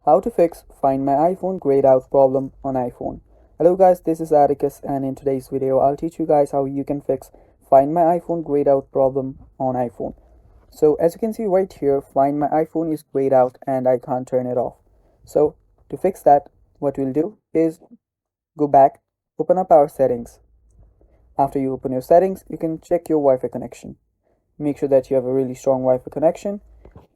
How to fix Find My iPhone grayed out problem on iPhone. Hello guys, this is Atticus, and in today's video I'll teach you guys how you can fix Find My iPhone grayed out problem on iPhone. So as you can see right here, Find My iPhone is grayed out and I can't turn it off. So to fix that, what we'll do is go back, open up our settings. After you open your settings, you can check your Wi-Fi connection. Make sure that you have a really strong Wi-Fi connection.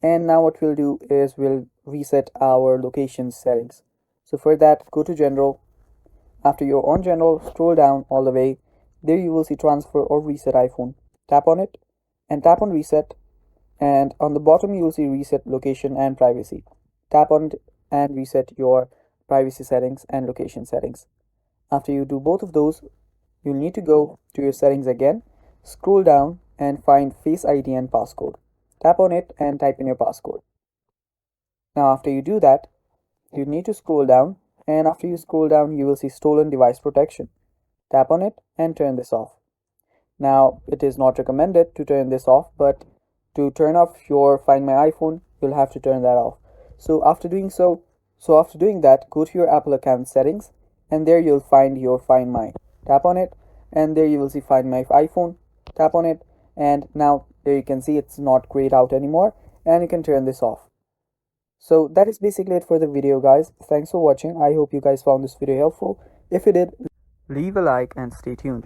And now what we'll do is we'll reset our location settings. So for that, go to General. After you're on General, scroll down all the way. There you will see Transfer or Reset iPhone. Tap on it and tap on Reset. And on the bottom, you will see Reset Location and Privacy. Tap on it and reset your privacy settings and location settings. After you do both of those, you'll need to go to your settings again, scroll down and find Face ID and passcode. Tap on it and type in your passcode. Now after you do that, you need to scroll down, and after you scroll down you will see Stolen Device Protection. Tap on it and turn this off. Now it is not recommended to turn this off, but to turn off your Find My iPhone, you'll have to turn that off. So after doing that, go to your Apple account settings, and there you'll find your Find My. Tap on it and there you will see Find My iPhone. Tap on it and now there you can see it's not grayed out anymore, and you can turn this off. So that is basically it for the video guys. Thanks for watching. I hope you guys found this video helpful. If you did, leave a like and stay tuned.